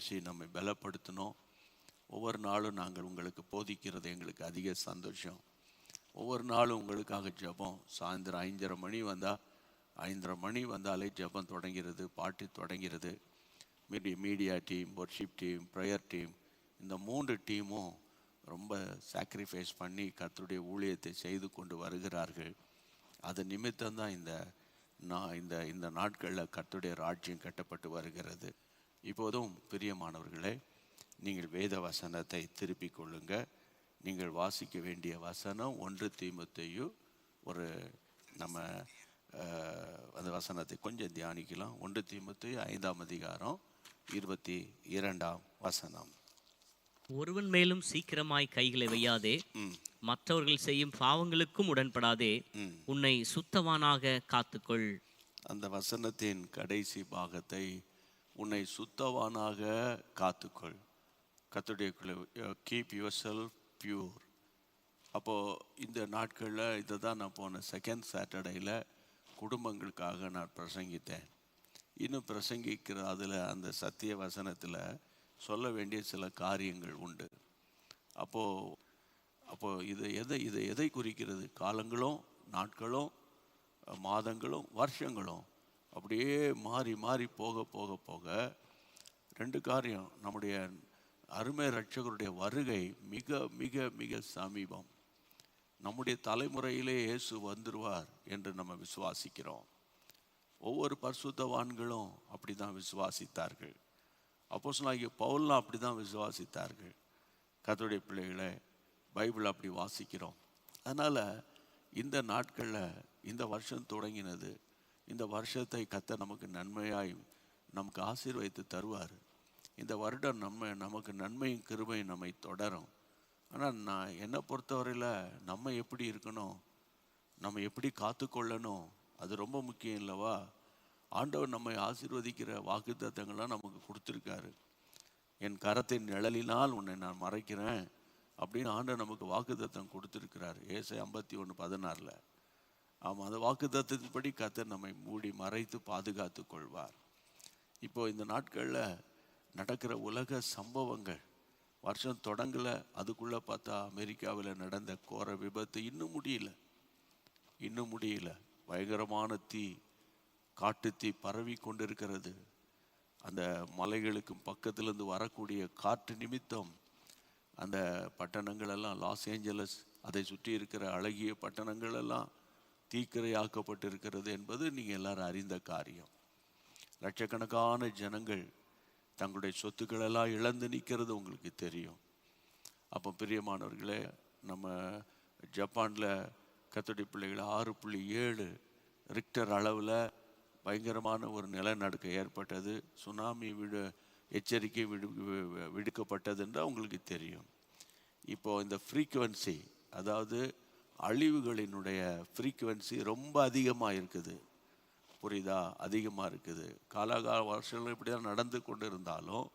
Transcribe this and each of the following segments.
பேசி நம்மை பலப்படுத்தணும். ஒவ்வொரு நாளும் நாங்கள் உங்களுக்கு போதிக்கிறது எங்களுக்கு அதிக சந்தோஷம். ஒவ்வொரு நாளும் உங்களுக்காக ஜெபம். சாயந்தரம் 5:30 மணி வந்தாலே ஜெபம் தொடங்கிறது, பாட்டு தொடங்கிறது. Media team, worship team, prayer team, இந்த 3 டீமும் ரொம்ப சாக்ரிஃபைஸ் பண்ணி கர்த்தருடைய ஊழியத்தை செய்து கொண்டு வருகிறார்கள். அது நிமித்தம்தான் இந்த நாட்களில் கர்த்தருடைய ராஜ்யம் கட்டப்பட்டு வருகிறது. இப்போதும் பிரியமானவர்களே, நீங்கள் வேத வசனத்தை திருப்பிக் கொள்ளுங்க. நீங்கள் வாசிக்க வேண்டிய வசனம் 1 தீமோத்தேயு. நம்ம அந்த வசனத்தை கொஞ்சம் தியானிக்கலாம். 1 தீமோத்தேயு 5ஆம் அதிகாரம் 22ஆம் வசனம். ஒருவன் மேலும் சீக்கிரமாய் கைகளை வையாதே, மற்றவர்கள் செய்யும் பாவங்களுக்கும் உடன்படாதே, உன்னை சுத்தவானாக காத்துக்கொள். அந்த வசனத்தின் கடைசி பாகத்தை, உன்னை சுத்தவானாக காத்துக்கொள். கர்த்தருடைய கீப் யுவர் செல்ஃப் பியூர். அப்போது இந்த நாட்களில் இதை தான் நான் போன செகண்ட் சாட்டர்டேயில் குடும்பங்களுக்காக நான் பிரசங்கித்தேன். இன்னும் பிரசங்கிக்கிற அதில் அந்த சத்திய வசனத்தில் சொல்ல வேண்டிய சில காரியங்கள் உண்டு. அப்போது இது எதை குறிக்கிறது? காலங்களும் நாட்களும் மாதங்களும் வருஷங்களும் அப்படியே மாறி மாறி போக போக போக 2 காரியம். நம்முடைய அருமை இரட்சகருடைய வருகை மிக மிக மிக சமீபம். நம்முடைய தலைமுறையிலே இயேசு வந்துடுவார் என்று நம்ம விசுவாசிக்கிறோம். ஒவ்வொரு பரிசுத்தவான்களும் அப்படி தான் விசுவாசித்தார்கள். அப்போஸ்தலனாகிய பவுல்லாம் அப்படி தான் விசுவாசித்தார்கள். கர்த்தருடைய பிள்ளைகளை பைபிள் அப்படி வாசிக்கிறோம். அதனால் இந்த நாட்களில் இந்த வருஷம் தொடங்கினது, இந்த வருஷத்தை கர்த்தர் நமக்கு நன்மையாய் நமக்கு ஆசீர்வதித்து தருவார். இந்த வருடம் நமக்கு நன்மையும் கிருபையும் நம்மை தொடரும். ஆனால் நான் என்னை பொறுத்தவரையில் நம்ம எப்படி இருக்கணும், நம்ம எப்படி காத்துக்கொள்ளணும், அது ரொம்ப முக்கியம் இல்லவா? ஆண்டவர் நம்மை ஆசீர்வதிக்கிற வாக்குத்தத்தங்கள்லாம் நமக்கு கொடுத்துருக்காரு. என் கரத்தின் நிழலினால் உன்னை நான் மறைக்கிறேன் அப்படின்னு ஆண்டவர் நமக்கு வாக்குத்தத்தம் கொடுத்துருக்கிறார். ஏசாயா 51:16. ஆமாம், அந்த வாக்குத்தத்தின்படி கர்த்தர் நம்மை மூடி மறைத்து பாதுகாத்து கொள்வார். இப்போ இந்த நாட்களில் நடக்கிற உலக சம்பவங்கள், வருஷம் தொடங்கலை, அதுக்குள்ளே பார்த்தா அமெரிக்காவில் நடந்த கோர விபத்து இன்னும் முடியல. பயங்கரமான தீ, காட்டுத்தீ பரவி கொண்டிருக்கிறது. அந்த மலைகளுக்கும் பக்கத்திலிருந்து வரக்கூடிய காற்று நிமித்தம் அந்த பட்டணங்களெல்லாம், லாஸ் ஏஞ்சலஸ் அதை சுற்றி இருக்கிற அழகிய பட்டணங்கள் எல்லாம் தீக்கிரையாக்கப்பட்டிருக்கிறது என்பது நீங்கள் எல்லாரும் அறிந்த காரியம். லட்சக்கணக்கான ஜனங்கள் தங்களுடைய சொத்துக்களெல்லாம் இழந்து நிற்கிறது உங்களுக்கு தெரியும். அப்போ பிரியமானவர்களே, நம்ம ஜப்பானில் கர்த்தருடைய பிள்ளைகள் 6.7 ரிக்டர் அளவில் பயங்கரமான ஒரு நிலநடுக்கம் ஏற்பட்டது. சுனாமி எச்சரிக்கை விடுக்கப்பட்டது என்று உங்களுக்கு தெரியும். இப்போது இந்த ஃப்ரீக்குவன்சி, அதாவது அழிவுகளினுடைய ஃப்ரீக்குவன்சி ரொம்ப அதிகமாக இருக்குது. புரியுதா? அதிகமாக இருக்குது. காலாகால வருஷங்கள் இப்படி தான் நடந்து கொண்டு இருந்தாலும்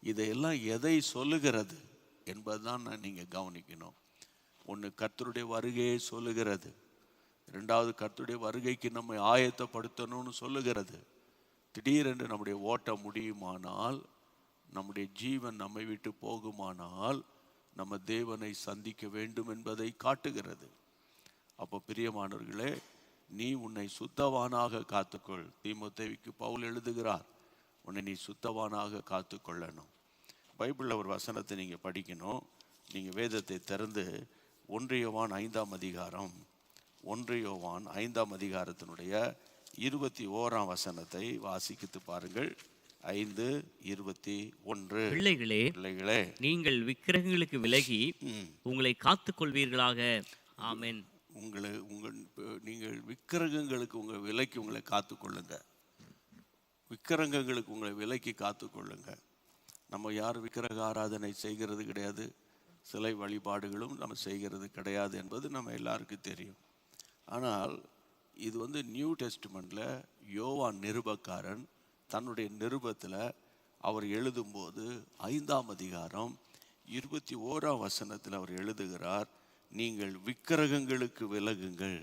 இதையெல்லாம் எதை சொல்லுகிறது என்பது தான் நீங்கள் கவனிக்கணும். ஒன்று, கர்த்தருடைய வருகையை சொல்லுகிறது. 2வது, கர்த்தருடைய வருகைக்கு நம்மை ஆயத்தப்படுத்தணும்னு சொல்லுகிறது. திடீரென்று நம்முடைய ஓட்டம் முடியுமானால், நம்முடைய ஜீவன் நம்மை விட்டு போகுமானால், நம்ம தேவனை சந்திக்க வேண்டும் என்பதை காட்டுகிறது. அப்போ பிரியமானவர்களே, நீ உன்னை சுத்தவானாக காத்துக்கொள். தீமோத்தேயுவுக்கு பவுல் எழுதுகிறார், உன்னை நீ சுத்தவானாக காத்துக்கொள்ளணும். பைபிளில் ஒரு வசனத்தை நீங்கள் படிக்கணும். நீங்கள் வேதத்தை திறந்து 1 யோவான் 5ஆம் அதிகாரம், 1 யோவான் 5ஆம் அதிகாரத்தினுடைய 21ஆம் வசனத்தை வாசித்து பாருங்கள். 5:21. பிள்ளைகளே, நீங்கள் விக்கிரகங்களுக்கு விலகி உங்களை காத்துக்கொள்வீர்களாக. ஆமென். நீங்கள் விக்கிரகங்களுக்கு உங்களை காத்துக்கொள்ளுங்க. விக்கிரகங்களுக்கு உங்களை விலக்கி காத்துக்கொள்ளுங்க. நம்ம யாரும் விக்கிரக ஆராதனை செய்கிறது கிடையாது, சிலை வழிபாடுகளும் நம்ம செய்கிறது கிடையாது என்பது நம்ம எல்லாருக்கும் தெரியும். ஆனால் இது நியூ டெஸ்ட்மெண்ட்டில் யோவான் நிருபக்காரன் தன்னுடைய நிருபத்தில் அவர் எழுதும்போது 5ஆம் அதிகாரம் 21ஆம் வசனத்தில் அவர் எழுதுகிறார், நீங்கள் விக்கிரகங்களுக்கு விலகுங்கள்,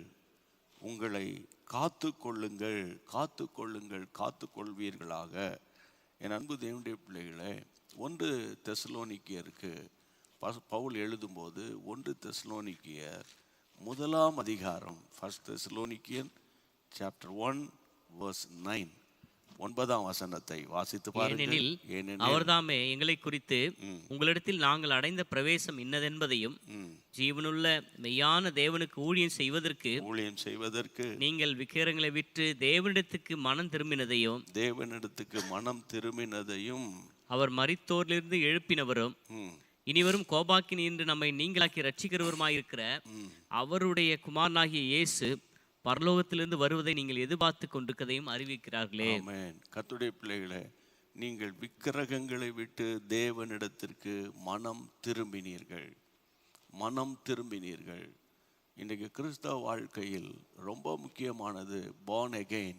உங்களை காத்துக்கொள்ளுங்கள், காத்துக்கொள்வீர்களாக. என் அன்பு தேவனுடைய பிள்ளைகளே, 1 தெசலோனிக்கேயருக்கு பவுல் எழுதும்போது 1 தெசலோனிக்கேயர் 1 அதிகாரம், 1 தெசலோனிக்கேயன் சாப்டர் 1 verse 9, 9ஆம் வசனத்தை வாசித்து பாருங்கள். ஏனெனில் அவர்தாமே எங்களை குறித்து உங்களிடத்தில் நாங்கள் அடைந்த பிரவேசம் இன்னதென்பதையும் ஜீவனுள்ள மெய்யான தேவனுக்கு ஊழியம் செய்வதற்கு நீங்கள் விக்கிரங்களை விட்டு தேவனிடத்துக்கு மனம் திரும்பினதையும் அவர் மரித்தோரிலிருந்து எழுப்பினவரும் இனிவரும் கோபாக்கினி என்று நம்மை நீங்களாக்கி ரட்சிக்கிறவருமாயிருக்கிற அவருடைய குமாரனாகிய இயேசு பரலோகத்திலிருந்து வருவதை நீங்கள் எதிர்பார்த்து கொண்டிருக்கதையும் அறிவிக்கிறார்களே. ஆமென். கர்த்தருடைய பிள்ளைகளே, நீங்கள் விக்கிரகங்களை விட்டு தேவனிடத்திற்கு மனம் திரும்பினீர்கள். இன்றைக்கு கிறிஸ்தவ வாழ்க்கையில் ரொம்ப முக்கியமானது born again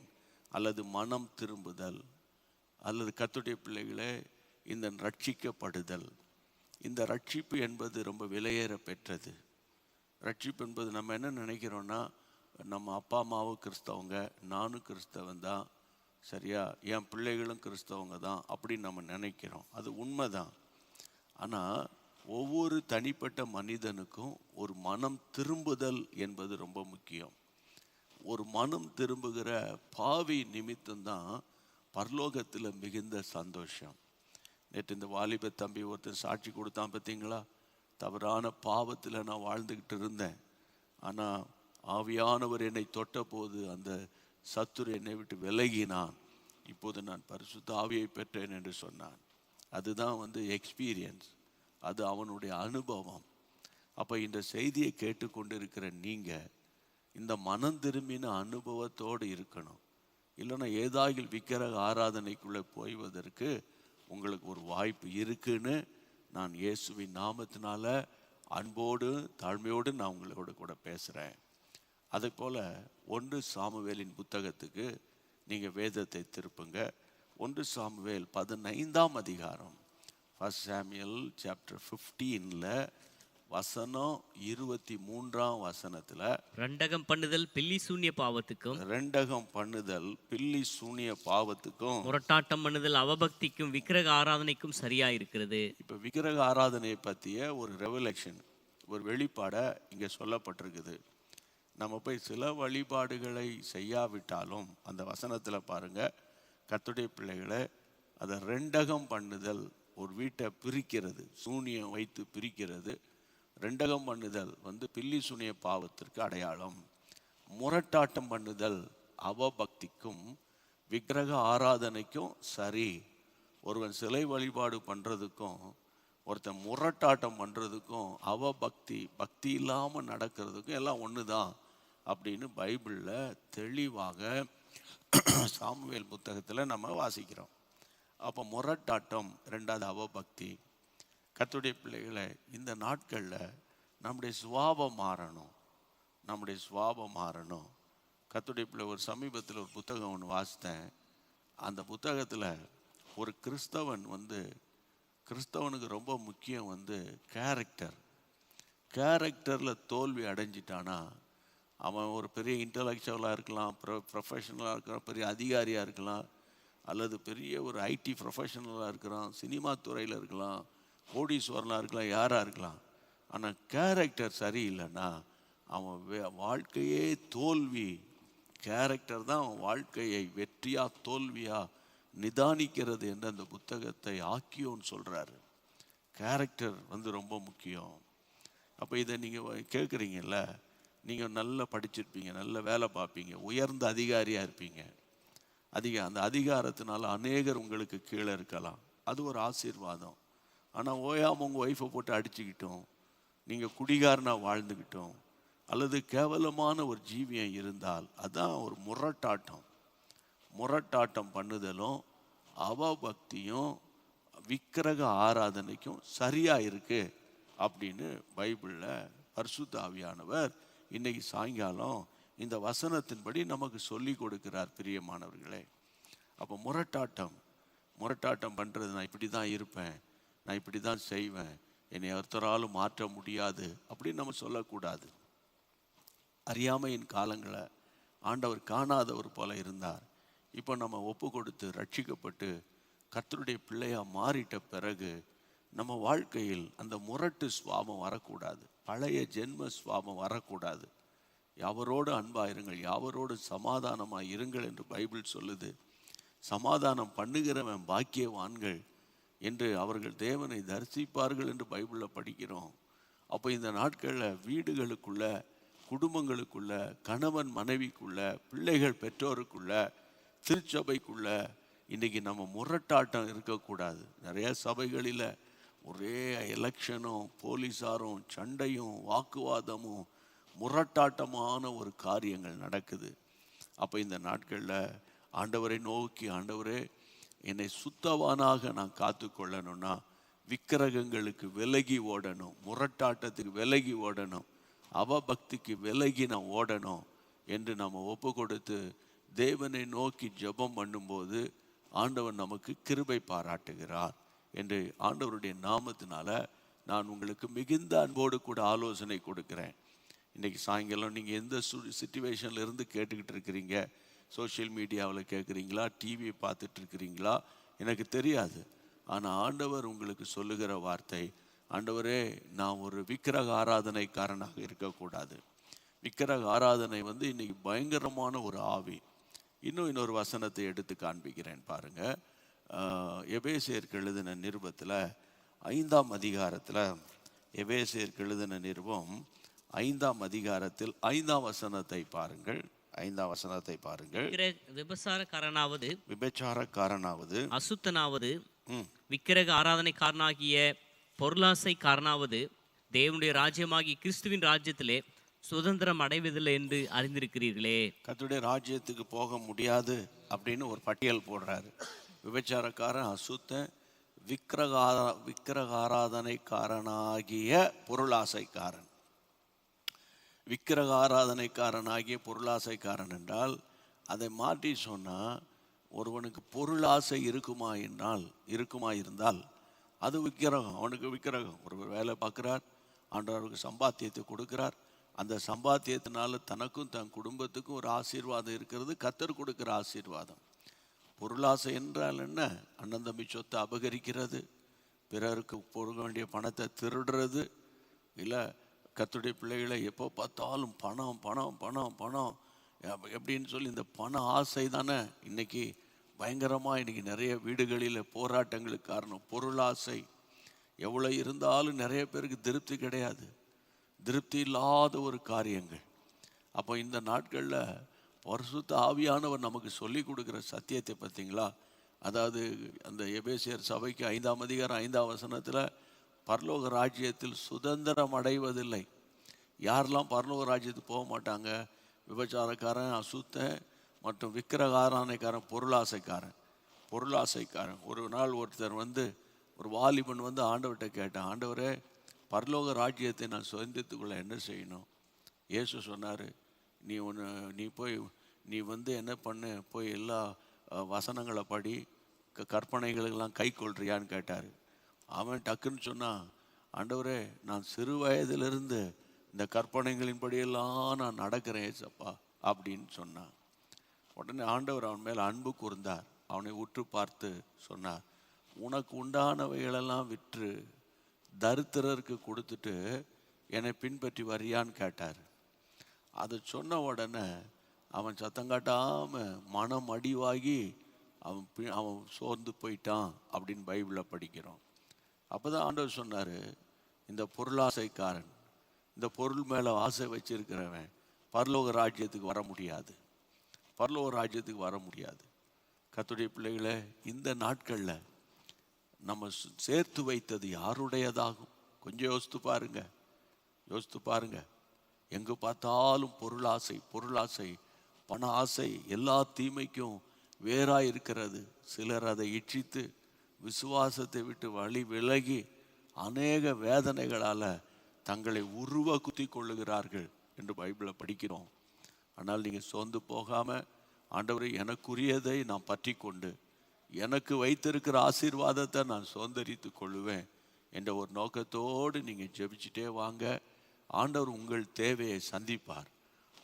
அல்லது மனம் திரும்புதல், அல்லது கர்த்தருடைய பிள்ளைகளே இந்த ரட்சிக்கப்படுதல். இந்த ரட்சிப்பு என்பது ரொம்ப விலையேற பெற்றது. ரட்சிப்பு என்பது நம்ம என்ன நினைக்கிறோன்னா, நம்ம அப்பா அம்மாவும் கிறிஸ்தவங்க, நானும் கிறிஸ்தவன் தான், சரியா, என் பிள்ளைகளும் கிறிஸ்தவங்க தான் அப்படின்னு நம்ம நினைக்கிறோம். அது உண்மைதான். ஆனால் ஒவ்வொரு தனிப்பட்ட மனிதனுக்கும் ஒரு மனம் திரும்புதல் என்பது ரொம்ப முக்கியம். ஒரு மனம் திரும்புகிற பாவி நிமித்தம்தான் பரலோகத்தில் மிகுந்த சந்தோஷம். நேற்று இந்த வாலிப தம்பி ஒருத்தர் சாட்சி கொடுத்தான், பார்த்தீங்களா? தவறான பாவத்தில் நான் வாழ்ந்துக்கிட்டு இருந்தேன், ஆனால் ஆவியானவர் என்னை தொட்ட போது அந்த சத்துரு என்னை விட்டு விலகினான், இப்போது நான் பரிசுத்த ஆவியை பெற்றேன் என்று சொன்னான். அதுதான் எக்ஸ்பீரியன்ஸ், அது அவனுடைய அனுபவம். அப்போ இந்த செய்தியை கேட்டுக்கொண்டிருக்கிற நீங்கள் இந்த மனம் திரும்பின அனுபவத்தோடு இருக்கணும். இல்லைன்னா ஏதாகில் விக்கிரக ஆராதனைக்குள்ளே போய்வதற்கு உங்களுக்கு ஒரு வாய்ப்பு இருக்குன்னு நான் இயேசுவின் நாமத்தினால அன்போடு தாழ்மையோடு நான் உங்களோட கூட பேசுகிறேன். அதே போல் 1 சாமுவேலின் புத்தகத்துக்கு நீங்கள் வேதத்தை திருப்புங்க. 1 சாமுவேல் 15ஆம் அதிகாரம், 1 சாமுவேல் சாப்டர் 15ல் வசனம் 23ஆம் வசனத்தில் ரெண்டகம் பண்ணுதல் பில்லி சூன்ய பாவத்துக்கும் முரட்டாட்டம் பண்ணுதல் அவபக்திக்கும் விக்கிரக ஆராதனைக்கும் சரியா இருக்கிறது. இப்போ விக்கிரக ஆராதனையை பற்றிய ஒரு ரெவலேஷன், ஒரு வெளிப்பாடை இங்கே சொல்லப்பட்டிருக்குது. நம்ம போய் சில வழிபாடுகளை செய்யாவிட்டாலும் அந்த வசனத்தில் பாருங்கள், கர்த்தருடைய பிள்ளைகளை அதை ரெண்டகம் பண்ணுதல், ஒரு வீட்டை பிரிக்கிறது, சூனியம் வைத்து பிரிக்கிறது. ரெண்டகம் பண்ணுதல் பில்லி சூனிய பாவத்திற்கு அடையாளம். முரட்டாட்டம் பண்ணுதல் அவபக்திக்கும் விக்கிரக ஆராதனைக்கும் சரி. ஒருவன் சிலை வழிபாடு பண்ணுறதுக்கும் ஒருத்தன் முரட்டாட்டம் பண்ணுறதுக்கும் பக்தி இல்லாமல் நடக்கிறதுக்கும் எல்லாம் ஒன்று தான் அப்படின்னு பைபிளில் தெளிவாக சாமுவேல் புத்தகத்தில் நம்ம வாசிக்கிறோம். அப்போ முரட்டாட்டம், 2வது அவபக்தி. கர்த்தருடைய பிள்ளைகளை, இந்த நாட்களில் நம்முடைய சுபாவம் மாறணும். கர்த்தருடைய பிள்ளை, ஒரு சமீபத்தில் ஒரு புத்தகம் ஒன்று வாசித்தேன். அந்த புத்தகத்தில் ஒரு கிறிஸ்தவனுக்கு ரொம்ப முக்கியம் கேரக்டரில் தோல்வி அடைஞ்சிட்டானா அவன் ஒரு பெரிய இன்டலெக்சுவலாக இருக்கலாம், ப்ரொஃபஷனலாக இருக்கலாம், பெரிய அதிகாரியாக இருக்கலாம், அல்லது பெரிய ஒரு ஐடி ப்ரொஃபஷனலாக இருக்கிறான், சினிமா துறையில் இருக்கலாம், கோடீஸ்வரனாக இருக்கலாம், யாராக இருக்கலாம். ஆனால் கேரக்டர் சரியில்லைன்னா அவன் வாழ்க்கையே தோல்வி. கேரக்டர் தான் அவன் வாழ்க்கையை வெற்றியா தோல்வியா நிதானிக்கிறது என்று அந்த புத்தகத்தை ஆக்கியோன்னு சொல்கிறாரு. கேரக்டர் ரொம்ப முக்கியம். அப்போ இதை நீங்கள் கேட்குறீங்கல்ல, நீங்கள் நல்லா படிச்சிருப்பீங்க, நல்ல வேலை பார்ப்பீங்க, உயர்ந்த அதிகாரியாக இருப்பீங்க. அந்த அதிகாரத்தினால அநேகர் உங்களுக்கு கீழே இருக்கலாம், அது ஒரு ஆசீர்வாதம். ஆனால் ஓயாமல் உங்கள் ஒய்ஃபை போட்டு அடிச்சுக்கிட்டோம், நீங்கள் குடிகாரனாக வாழ்ந்துக்கிட்டோம், அல்லது கேவலமான ஒரு ஜீவியம் இருந்தால் அதுதான் ஒரு முரட்டாட்டம் பண்ணுதலும் அவபக்தியும் விக்கிரக ஆராதனைக்கும் சரியாக இருக்கு அப்படின்னு பைபிளில் பரிசுத்த ஆவியானவர் இன்னைக்கு சாயங்காலம் இந்த வசனத்தின்படி நமக்கு சொல்லி கொடுக்கிறார். பிரியமானவர்களே, அப்போ முரட்டாட்டம் பண்ணுறது, நான் இப்படி தான் இருப்பேன், நான் இப்படி தான் செய்வேன், என்னை ஒருத்தராலும் மாற்ற முடியாது அப்படின்னு நம்ம சொல்லக்கூடாது. அறியாமையின் காலங்களை ஆண்டவர் காணாதவர் போல இருந்தார். இப்போ நம்ம ஒப்பு கொடுத்து ரட்சிக்கப்பட்டு கர்த்தருடைய பிள்ளையா மாறிட்ட பிறகு நம்ம வாழ்க்கையில் அந்த முரட்டு சுவாபம் வரக்கூடாது, பழைய ஜென்ம சுவாபம் வரக்கூடாது. யாவரோடு அன்பாயிருங்கள், யாவரோடு சமாதானமாக இருங்கள் என்று பைபிள் சொல்லுது. சமாதானம் பண்ணுகிறவன் பாக்கியவான்கள் என்று அவர்கள் தேவனை தரிசிப்பார்கள் என்று பைபிளில் படிக்கிறோம். அப்போ இந்த நாட்களில் வீடுகளுக்குள்ள, குடும்பங்களுக்குள்ள, கணவன் மனைவிக்குள்ள, பிள்ளைகள் பெற்றோருக்குள்ள, திருச்சபைக்குள்ள இன்றைக்கி நம்ம முரட்டாட்டம் இருக்கக்கூடாது. நிறைய சபைகளில் ஒரே எலெக்ஷனும் போலீஸாரும் சண்டையும் வாக்குவாதமும் முரட்டாட்டமான ஒரு காரியங்கள் நடக்குது. அப்போ இந்த நாட்களில் ஆண்டவரை நோக்கி, ஆண்டவரே என்னை சுத்தவானாக நான் காத்து கொள்ளணும்னா விக்கிரகங்களுக்கு விலகி ஓடணும், முரட்டாட்டத்துக்கு விலகி ஓடணும், அவபக்திக்கு விலகி நான் ஓடணும் என்று நம்ம ஒப்பு கொடுத்து தேவனை நோக்கி ஜெபம் பண்ணும்போது ஆண்டவர் நமக்கு கிருபை பாராட்டுகிறார் என்று ஆண்டவருடைய நாமத்தினால நான் உங்களுக்கு மிகுந்த அன்போடு கூட ஆலோசனை கொடுக்கிறேன். இன்றைக்கி சாயங்காலம் நீங்கள் எந்த சிச்சுவேஷனில் இருந்து கேட்டுக்கிட்டு இருக்கிறீங்க, சோஷியல் மீடியாவில் கேட்குறீங்களா, டிவியை பார்த்துட்டு இருக்கிறீங்களா, எனக்கு தெரியாது. ஆனால் ஆண்டவர் உங்களுக்கு சொல்லுகிற வார்த்தை, ஆண்டவரே நான் ஒரு விக்கிரக ஆராதனைக்காரனாக இருக்கக்கூடாது. விக்கிரக ஆராதனை இன்றைக்கி பயங்கரமான ஒரு ஆவி. இன்னொரு வசனத்தை எடுத்து காண்பிக்கிறேன் பாருங்க. எபேசியருக்கு எழுதின நிருபத்தில் 5ஆம் அதிகாரத்தில், எபேசியருக்கு எழுதின நிருபம் 5ஆம் அதிகாரத்தில் 5ஆம் வசனத்தை பாருங்கள். 5ஆம் வசனத்தை பாருங்கள். விபச்சாரக்காரனாவது, அசுத்தனாவது, விக்கிரக ஆராதனைக்காரனாகிய பொருளாசைக்காரனாவது தேவனுடைய ராஜ்யமாகி கிறிஸ்துவின் ராஜ்யத்திலே சுதந்திரம் அடைவதில்லை என்று அறிந்திருக்கிறீர்களே. கர்த்தருடைய ராஜ்யத்துக்கு போக முடியாது அப்படின்னு ஒரு பட்டியல் போடுறாரு. விபச்சாரக்காரன், அசுத்தன், விக்கிரக ஆராதனைக்காரனாகிய பொருளாசைக்காரன். விக்கிரக ஆராதனைக்காரனாகிய பொருளாசைக்காரன் என்றால் அதை மாற்றி சொன்னால், ஒருவனுக்கு பொருளாசை இருக்குமா இருந்தால் அது விக்கிரகம். அவனுக்கு விக்கிரகம். ஒரு வேலை பார்க்குறார், ஆண்டவருக்கு சம்பாத்தியத்தை கொடுக்கிறார், அந்த சம்பாத்தியத்தினால தனக்கும் தன் குடும்பத்துக்கும் ஒரு ஆசீர்வாதம் இருக்கிறது, கர்த்தர் கொடுக்குற ஆசீர்வாதம். பொருளாசை என்றால் என்ன? அண்ணன் தம்பி சொத்தை அபகரிக்கிறது, பிறருக்கு போக வேண்டிய பணத்தை திருடுறது, இல்லை கர்த்தருடைய பிள்ளைகளை எப்போ பார்த்தாலும் பணம் பணம் பணம் பணம் எப்படின்னு சொல்லி இந்த பண ஆசை தானே இன்னைக்கு பயங்கரமாக இன்றைக்கி நிறைய வீடுகளில் போராட்டங்களுக்கு காரணம். பொருளாசை எவ்வளோ இருந்தாலும் நிறைய பேருக்கு திருப்தி கிடையாது, திருப்தி இல்லாத ஒரு காரியங்கள். அப்போ இந்த நாட்களில் பரிசுத்த ஆவியானவர் நமக்கு சொல்லி கொடுக்குற சத்தியத்தை பார்த்தீங்களா? அதாவது அந்த எபேசியர் சபைக்கு 5ஆம் அதிகாரம் 5ஆம் வசனத்தில் பரலோக ராஜ்யத்தில் சுதந்திரம் அடைவதில்லை. யாரெல்லாம் பரலோக ராஜ்யத்துக்கு போக மாட்டாங்க? விபச்சாரக்காரன், அசுத்தன் மற்றும் விக்கிரக ஆராதனைக்காரன், பொருளாசைக்காரன். ஒரு நாள் ஒருத்தர் ஒரு வாலிபன் ஆண்டவர்கிட்ட கேட்டான், ஆண்டவரே பரலோக ராஜ்யத்தை நான் சுதந்திரத்துக்குள்ள என்ன செய்யணும்? இயேசு சொன்னார், நீ என்ன பண்ணு, போய் எல்லா வசனங்களை படி, கற்பனைகளுக்கெல்லாம் கை கொள்றியான்னு கேட்டார். அவன் டக்குன்னு சொன்னான், ஆண்டவரே நான் சிறு வயதிலிருந்து இந்த கற்பனைகளின்படியெல்லாம் நான் நடக்கிறேன் ஏசப்பா அப்படின்னு சொன்னான். உடனே ஆண்டவர் அவன் மேல் அன்பு கூர்ந்தார். அவனை உற்று பார்த்து சொன்னார், உனக்கு உண்டானவைகளெல்லாம் விற்று தரித்திரருக்கு கொடுத்துட்டு என்னை பின்பற்றி வரியான்னு கேட்டார். அதை சொன்ன உடனே அவன் சத்தங்காட்டாமல் மனம் அடிவாகி அவன் சோர்ந்து போயிட்டான் அப்படின்னு பைபிளில் படிக்கிறோம். அப்போ தான் ஆண்டவர் சொன்னார், இந்த பொருளாசைக்காரன், இந்த பொருள் மேலே ஆசை வச்சிருக்கிறவன் பரலோக ராஜ்யத்துக்கு வர முடியாது, பரலோக ராஜ்யத்துக்கு வர முடியாது. கர்த்தருடைய பிள்ளைகளை, இந்த நாட்களில் நம்ம சேர்த்து வைத்தது யாருடையதாகும்? கொஞ்சம் யோசித்து பாருங்க. எங்கே பார்த்தாலும் பொருளாசை, பண ஆசை எல்லா தீமைக்கும் வேறாக இருக்கிறது. சிலர் அதை இச்சித்து விசுவாசத்தை விட்டு வழி விலகி அநேக வேதனைகளால் தங்களை உருவ குத்தி கொள்ளுகிறார்கள் என்று பைபிளில் படிக்கிறோம். ஆனால் நீங்கள் சோர்ந்து போகாமல், ஆண்டவரை எனக்குரியதை நான் பற்றி கொண்டு எனக்கு வைத்திருக்கிற ஆசீர்வாதத்தை நான் சுதந்திரித்து கொள்ளுவேன் என்ற ஒரு நோக்கத்தோடு நீங்கள் ஜெபிச்சுட்டே வாங்க. ஆண்டவர் உங்கள் தேவையை சந்திப்பார்.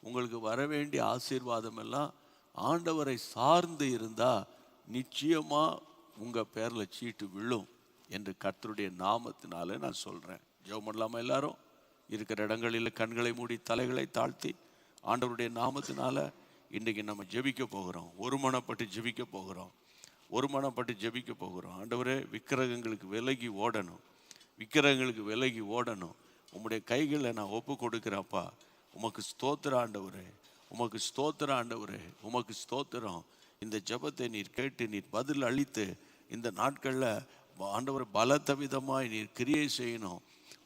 உங்களுக்கு வர வேண்டிய ஆசீர்வாதம் எல்லாம் ஆண்டவரை சார்ந்து இருந்தால் நிச்சயமாக உங்கள் பேரில் சீட்டு விழும் என்று கர்த்தருடைய நாமத்தினால நான் சொல்கிறேன். ஜெபம் பண்ணலாமா? எல்லாரும் இருக்கிற இடங்களில் கண்களை மூடி தலைகளை தாழ்த்தி ஆண்டவருடைய நாமத்தினால இன்றைக்கி நம்ம ஜெபிக்க போகிறோம். ஒருமனப்பட்டு ஜெபிக்க போகிறோம். ஆண்டவரே, விக்கிரகங்களுக்கு விலகி ஓடணும். உம்முடைய கைகளில் நான் ஒப்பு கொடுக்குறேன்ப்பா. உமக்கு ஸ்தோத்திரம் ஆண்டவரே, உமக்கு ஸ்தோத்திரம். இந்த ஜெபத்தை நீர் கேட்டு நீர் பதில் அளித்து இந்த நாட்களில் ஆண்டவர் பலத்த விதமாய் நீர் கிரியை செய்யணும்.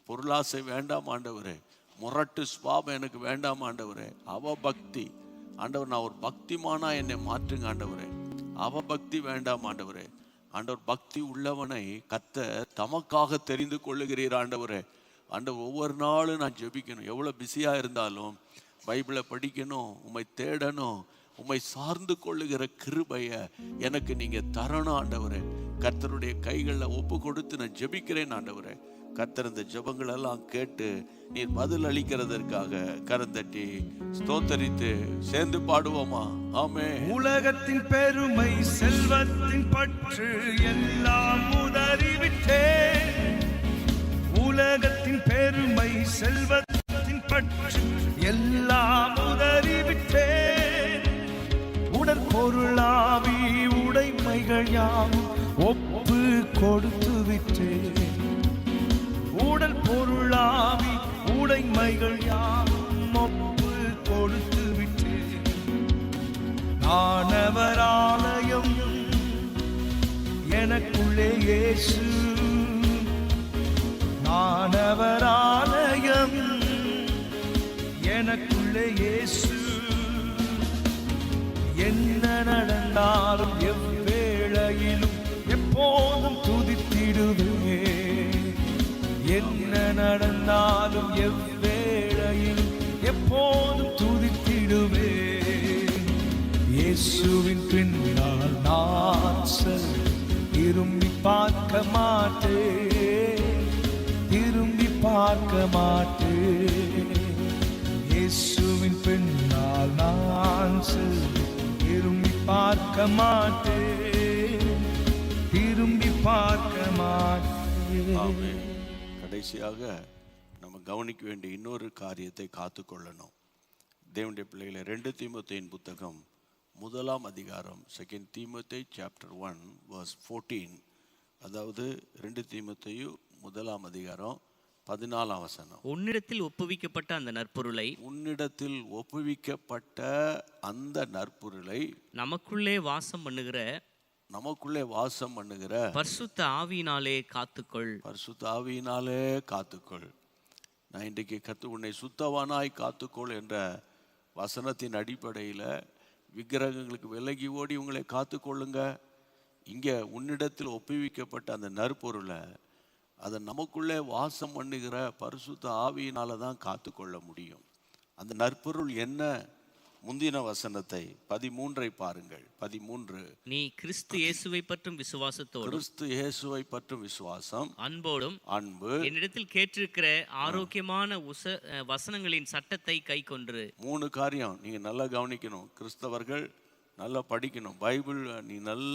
பொருளாசை வேண்டாம் ஆண்டவரே, முரட்டு ஸ்வாபம் எனக்கு வேண்டாம் ஆண்டவரே. அவபக்தி ஆண்டவர், நான் ஒரு பக்திமானா என்னை மாற்றுங்க ஆண்டவரே. அவபக்தி வேண்டாம் ஆண்டவரே. ஆண்டவர், பக்தி உள்ளவனை கர்த்தர் தமக்காக தெரிந்து கொள்ளுகிறீர் ஆண்டவரே. ஆண்டவர், ஒவ்வொரு நாளும் நான் ஜெபிக்கணும். எவ்வளோ பிஸியாக இருந்தாலும் பைபிளை படிக்கணும், உம்மை தேடணும், உம்மை சார்ந்து கொள்ளுகிற கிருபையை எனக்கு நீங்கள் தரணும் ஆண்டவரே. கர்த்தருடைய கைகளில் ஒப்பு கொடுத்து நான் ஜெபிக்கிறேன் ஆண்டவரே. கர்த்தர் இந்த ஜெபங்களெல்லாம் கேட்டு நீர் பதில் அளிக்கிறதற்காக கரந்தட்டி ஸ்தோத்தரித்து சேர்ந்து பாடுவோமா? ஆமென். உலகத்தின் பெருமை செல்வத்தின் பற்று எல்லாம் உதறிவிட்டேன். உலகத்தின் பெருமை செல்வத்தின் பற்று எல்லாம் உதறிவிட்டேன். உடற்பொருளாவி உடைமைகள் யாவும் ஒப்பு கொடுத்து விட்டேன். உடல் பொருளாவி உடைமைகள் யாவும் ஒப்பு கொடுத்து விட்டேன். ஆனவர் ஆலயம் எனக்குள்ளே இயேசு. ஆனவர் ஆலயம் எனக்குள்ளே இயேசு. என்ன நடந்தாலும் எவ்வேளையிலும் எப்போதும் துதித்திடுவேன். என்ன நடந்தாலும் எவ்வேளையிலும் எப்போதும் துதித்திடுவேன். இயேசுவின் பின்னால் நான் திரும்பி பார்க்க மாட்டேன். இயேசுவின் பின்னால் நான் திரும்பி பார்க்க மாட்டேன். கடைசியாக நம்ம கவனிக்க வேண்டிய இன்னொரு காரியத்தை காத்துக்கொள்ளணும். தேவனுடைய பிள்ளைகளை 2 தீமோத்தேயின் புத்தகம் 1 அதிகாரம் 2 Timothy chapter 1 verse 14, அதாவது 2 தீமோத்தேயு 1 அதிகாரம் 14 வசனம். உன்னிடத்தில் ஒப்புவிக்கப்பட்ட அந்த நற்பொருளை நமக்குள்ளே வாசம் பண்ணுகிற பரிசுத்த ஆவியினாலே காத்துக்கொள். நான் இன்றைக்கு உன்னை சுத்தவானாய் காத்துக்கொள் என்ற வசனத்தின் அடிப்படையில் விக்கிரகங்களுக்கு விலகி ஓடி உங்களை காத்துக்கொள்ளுங்க. இங்கே உன்னிடத்தில் ஒப்புவிக்கப்பட்ட அந்த நற்பொருளை அதை நமக்குள்ளே வாசம் பண்ணுகிற பரிசுத்த ஆவியினால தான் காத்துக்கொள்ள முடியும். அந்த நற்பொருள் என்ன? முந்தின வசனத்தை 13 பாருங்கள். 13, நீ கிறிஸ்து இயேசுவை பற்றும் விசுவாசம் அன்பு என்னிடத்தில் கேட்டிருக்கிற ஆரோக்கியமான வசனங்களின் சட்டத்தை கை கொன்று. 3 காரியம் நீங்க நல்லா கவனிக்கணும். கிறிஸ்தவர்கள் நல்லா படிக்கணும். நீ நல்ல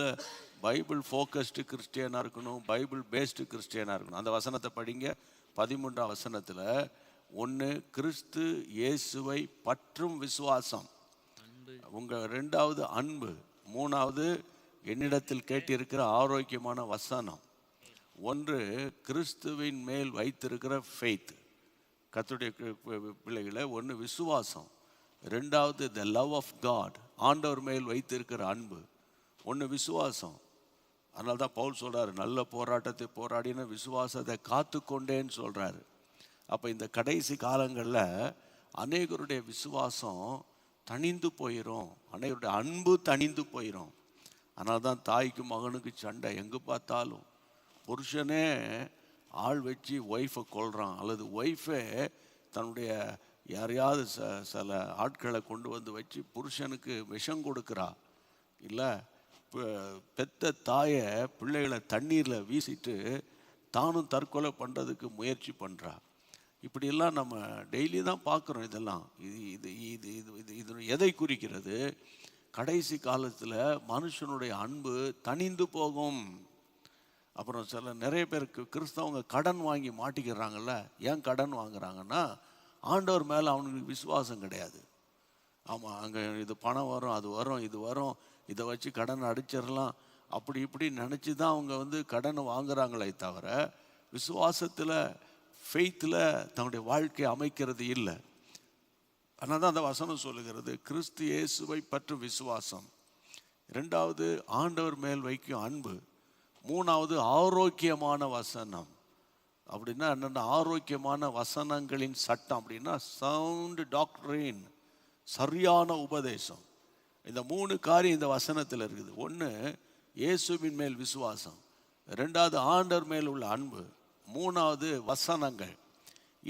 பைபிள் ஃபோக்கஸ்டு கிறிஸ்டியனா இருக்கணும், பைபிள் பேஸ்டு கிறிஸ்டியனா இருக்கணும். அந்த வசனத்தை படிங்க. 13 வசனத்துல 1 கிறிஸ்து இயேசுவை பற்றும் விசுவாசம், உங்க 2வது அன்பு, 3வது என்னிடத்தில் கேட்டிருக்கிற ஆரோக்கியமான வசனம். 1 கிறிஸ்துவின் மேல் வைத்திருக்கிற ஃபெய்த், கர்த்தருடைய பிள்ளைகளை. 1 விசுவாசம், 2வது த லவ் ஆஃப் காட், ஆண்டவர் மேல் வைத்திருக்கிற அன்பு. 1 விசுவாசம். அதனால தான் பவுல் சொல்றாரு, நல்ல போராட்டத்தை போராடின விசுவாசத்தை காத்து கொண்டேன்னு சொல்றாரு. அப்போ இந்த கடைசி காலங்களில் அநேகருடைய விசுவாசம் தணிந்து போயிடும், அநேகருடைய அன்பு தணிந்து போயிடும். அதனால தான் தாய்க்கு மகனுக்கு சண்டை. எங்கே பார்த்தாலும் புருஷனே ஆள் வச்சு ஒய்ஃபை கொள்கிறான், அல்லது ஒய்ஃபே தன்னுடைய யாரையாவது சில ஆட்களை கொண்டு வந்து வச்சு புருஷனுக்கு விஷம் கொடுக்குறா. இல்லை, பெத்த தாயை பிள்ளைகளை தண்ணீரில் வீசிட்டு தானும் தற்கொலை பண்ணுறதுக்கு முயற்சி பண்ணுறா. இப்படியெல்லாம் நம்ம டெய்லி தான் பார்க்குறோம். இதெல்லாம் இது இது இது இது இது இது எதை குறிக்கிறது? கடைசி காலத்தில் மனுஷனுடைய அன்பு தணிந்து போகும். அப்புறம் நிறைய பேருக்கு கிறிஸ்தவங்க கடன் வாங்கி மாட்டிக்கிறாங்கல்ல. ஏன் கடன் வாங்குறாங்கன்னா, ஆண்டவர் மேலே அவனுக்கு விசுவாசம் கிடையாது. ஆமாம், அங்கே இது பணம் வரும், அது வரும், இது வரும், இதை வச்சு கடனை அடிச்சிடலாம், அப்படி இப்படி நினச்சி தான் அவங்க கடனை வாங்குறாங்களே தவிர விசுவாசத்தில், ஃபெய்த்தில் தன்னுடைய வாழ்க்கையை அமைக்கிறது இல்லை. அதனால தான் அந்த வசனம் சொல்லுகிறது, கிறிஸ்து இயேசுவை பற்றும் விசுவாசம், ரெண்டாவது ஆண்டவர் மேல் வைக்கும் அன்பு, மூணாவது ஆரோக்கியமான வசனம். அப்படின்னா என்னென்ன? ஆரோக்கியமான வசனங்களின் சட்டம் அப்படின்னா சவுண்ட் டாக்டரின், சரியான உபதேசம். இந்த 3 காரியம் இந்த வசனத்தில் இருக்குது. ஒன்று இயேசுவின் மேல் விசுவாசம், ரெண்டாவது ஆண்டவர் மேல் உள்ள அன்பு, மூணாவது வசனங்கள்.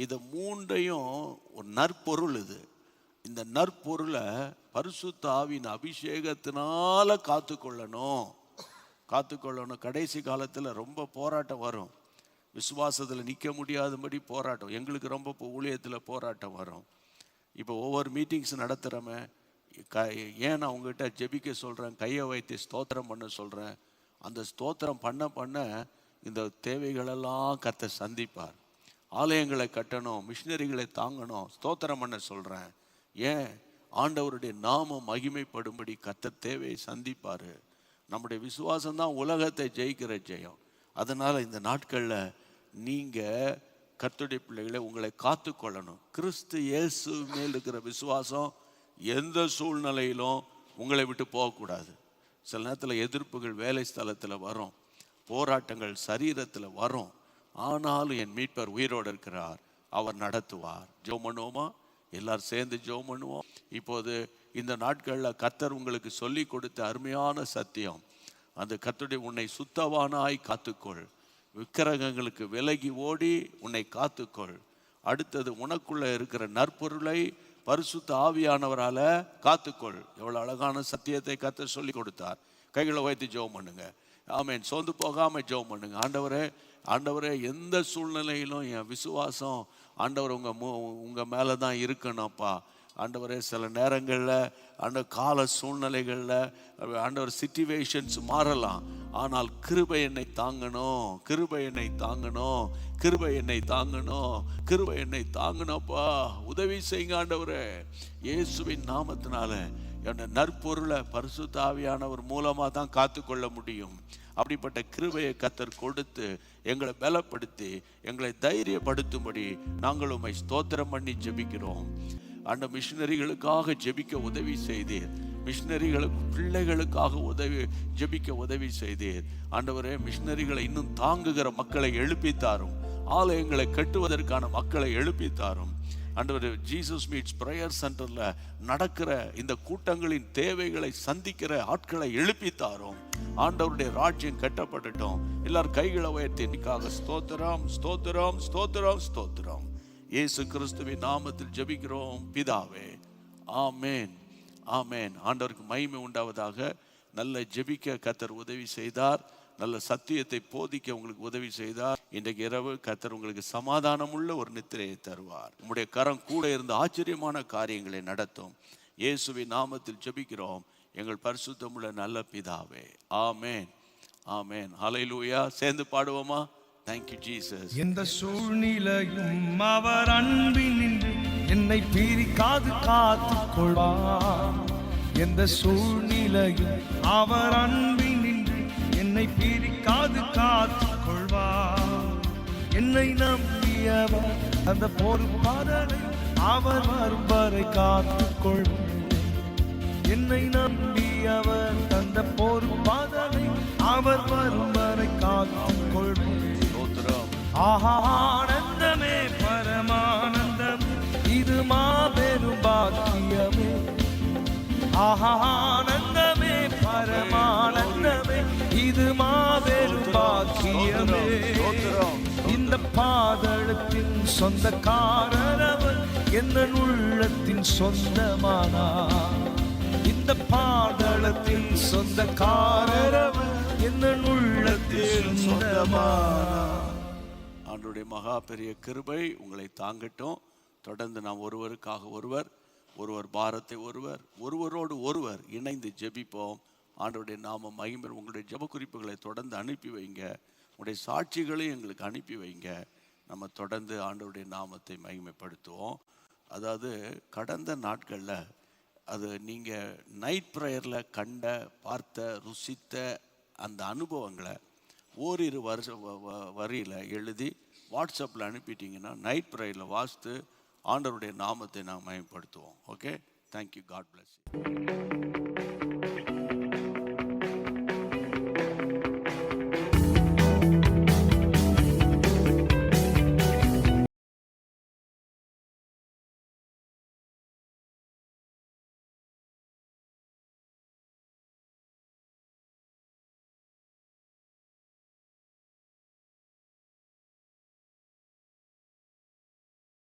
இது 3ஐயும் ஒரு நற்பொருள். இந்த நற்பொருளை பரிசுத்த ஆவியின் அபிஷேகத்தினால காத்துக்கொள்ளணும். கடைசி காலத்தில் ரொம்ப போராட்டம் வரும். விசுவாசத்தில் நிற்க முடியாதபடி போராட்டம். எங்களுக்கு ரொம்ப ஊழியத்தில் போராட்டம் வரும். இப்போ ஒவ்வொரு மீட்டிங்ஸ் நடத்துகிறோமே, ஏன் நான் உங்ககிட்ட ஜெபிக்க சொல்கிறேன், கையை வைத்து ஸ்தோத்திரம் பண்ண சொல்கிறேன். அந்த ஸ்தோத்திரம் பண்ண பண்ண இந்த தேவைகளெல்லாம் கர்த்தர் சந்திப்பார். ஆலயங்களை கட்டணும், மிஷினரிகளை தாங்கணும், ஸ்தோத்திரம் பண்ண சொல்கிறேன். ஏன்? ஆண்டவருடைய நாமம் மகிமைப்படும்படி கர்த்தர் தேவையை சந்திப்பார். நம்முடைய விசுவாசம்தான் உலகத்தை ஜெயிக்கிற ஜெயம். அதனால் இந்த நாட்களில் நீங்கள் கர்த்தருடைய பிள்ளைகளை உங்களை காத்துக்கொள்ளணும். கிறிஸ்து இயேசு மேல் இருக்கிற விசுவாசம் எந்த சூழ்நிலையிலும் உங்களை விட்டு போகக்கூடாது. சில நேரத்தில் எதிர்ப்புகள் வேலை ஸ்தலத்தில் வரும், போராட்டங்கள் சரீரத்தில் வரும். ஆனாலும் என் மீட்பர் உயிரோடு இருக்கிறார், அவர் நடத்துவார். ஜெபம் பண்ணுவோமா? எல்லாரும் சேர்ந்து ஜெபம் பண்ணுவோம். இப்போது இந்த நாட்களில் கர்த்தர் உங்களுக்கு சொல்லி கொடுத்த அருமையான சத்தியம், அந்த கர்த்தருடைய உன்னை சுத்தவானாய் காத்துக்கொள், விக்கிரகங்களுக்கு விலகி ஓடி உன்னை காத்துக்கொள். அடுத்தது உனக்குள்ள இருக்கிற நற்பொருளை பரிசுத்த ஆவியானவரால் காத்துக்கொள். எவ்வளோ அழகான சத்தியத்தை கர்த்தர் சொல்லி கொடுத்தார். கைகளை வைத்து ஜெபம் பண்ணுங்க. ஆமென். சோர்ந்து போகாமல் ஜெபம் பண்ணுங்க. ஆண்டவரே எந்த சூழ்நிலையிலும் என் விசுவாசம் ஆண்டவர் உங்கள் மேலே தான் இருக்கணும்ப்பா. ஆண்டவரே சில நேரங்களில் கால சூழ்நிலைகளில் ஆண்டவர் சிச்சுவேஷன்ஸ் மாறலாம், ஆனால் கிருபை என்னை தாங்கணும், கிருபை என்னை தாங்கணும், கிருபை என்னை தாங்கணும், கிருபை என்னை தாங்கணும்ப்பா. உதவி செய்யுங்க ஆண்டவரே. இயேசுவின் நாமத்தினால என்னை நற்பொருளை பரிசுத்த ஆவியானவர் மூலமாக தான் காத்துக்கொள்ள முடியும். அப்படிப்பட்ட கிருபையை கர்த்தர் கொடுத்து எங்களை பலப்படுத்தி எங்களை தைரியப்படுத்தும்படி நாங்கள் உம்மை ஸ்தோத்திரம் பண்ணி ஜெபிக்கிறோம். அந்த மிஷினரிகளுக்காக ஜெபிக்க உதவி செய்தீர். மிஷினரிகளுக்கு பிள்ளைகளுக்காக ஜெபிக்க உதவி செய்தீர். ஆண்டவரே, மிஷினரிகளை இன்னும் தாங்குகிற மக்களை எழுப்பித்தாரும், ஆலயங்களை கட்டுவதற்கான மக்களை எழுப்பித்தாரும். ஆண்டவரே, ஜீசஸ் மீட்ஸ் பிரேயர் சென்டரில் நடக்கிற இந்த கூட்டங்களின் தேவைகளை சந்திக்கிற ஆட்களை எழுப்பித்தாரும். ஆண்டவருடைய ராஜ்யம் கட்டப்படட்டும். எல்லாரும் கைகளை உயர்த்தி இன்னைக்காக ஸ்தோத்திரம், ஸ்தோத்திரம், ஸ்தோத்திரம், ஸ்தோத்திரம். இயேசு கிறிஸ்துவின் நாமத்தில் ஜெபிக்கிறோம் பிதாவே. ஆமேன், ஆமேன். ஆண்டவருக்கு மகிமை உண்டாவதாக. நல்ல ஜெபிக்க கர்த்தர் உதவி செய்தார், நல்ல சத்தியத்தை போதிக்க உங்களுக்கு உதவி செய்தார். இன்றைக்கு இரவு கர்த்தர் உங்களுக்கு சமாதானம் உள்ள ஒரு நித்திரையை தருவார். உங்களுடைய கரம் கூட இருந்து ஆச்சரியமான காரியங்களை நடத்தும். இயேசுவின் நாமத்தில் ஜெபிக்கிறோம் எங்கள் பரிசுத்தமுள்ள நல்ல பிதாவே. ஆமேன், ஆமேன். ஹல்லேலூயா. சேர்ந்து பாடுவோமா? Thank you Jesus. எந்த சூழ்நிலையும் அவர் அன்பில் நின்று என்னை பிரிக்காது காத்துக் கொள்வார். எந்த சூழ்நிலையும் அவர் அன்பில் நின்று என்னை பிரிக்காது காத்துக் கொள்வார். என்னை நம்பியவர் அந்த பொறுப்பாளரை அவர் வரும் வரை காத்துக் கொள்வார். என்னை நம்பியவர் அந்த பொறுப்பாளரை அவர் வரும் வரை காத்துக் கொள்வார். ஆனந்தமே பரமானந்தம், இது மாபெரும் பாக்கியமே. ஆனந்தமே பரமானந்தமே, இது மாபெரும் பாக்கியமே. இந்த பாதளத்தின் சொந்தக்காரர் அவர், என் உள்ளத்தின் சொந்தமானார். இந்த பாதளத்தின் சொந்தக்காரர் அவர், என் உள்ளத்தின் சொந்தமானார். ஆண்டவருடைய மகா பெரிய கிருபை உங்களை தாங்கட்டும். தொடர்ந்து நாம் ஒருவருக்காக ஒருவர் ஒருவர் பாரத்தை ஒருவரோடு ஒருவர் இணைந்து ஜெபிப்போம். ஆண்டவருடைய நாமம் மகிமை. உங்களுடைய ஜெப குறிப்புகளை தொடர்ந்து அனுப்பி வைங்க. உங்களுடைய சாட்சிகளையும் எங்களுக்கு அனுப்பி வைங்க. நம்ம தொடர்ந்து ஆண்டவருடைய நாமத்தை மகிமைப்படுத்துவோம். அதாவது கடந்த நாட்களில் அது நீங்கள் நைட் ப்ரேயரில் கண்ட, பார்த்த, ருசித்த அந்த அனுபவங்களை ஓரிரு வரியில் எழுதி வாட்ஸ்அப்பில் அனுப்பிட்டீங்கன்னா நைட் ப்ரேயரில் வாசித்து ஆண்டவருடைய நாமத்தை நாம் மகிமைப்படுத்துவோம். Okay, thank you. God bless you.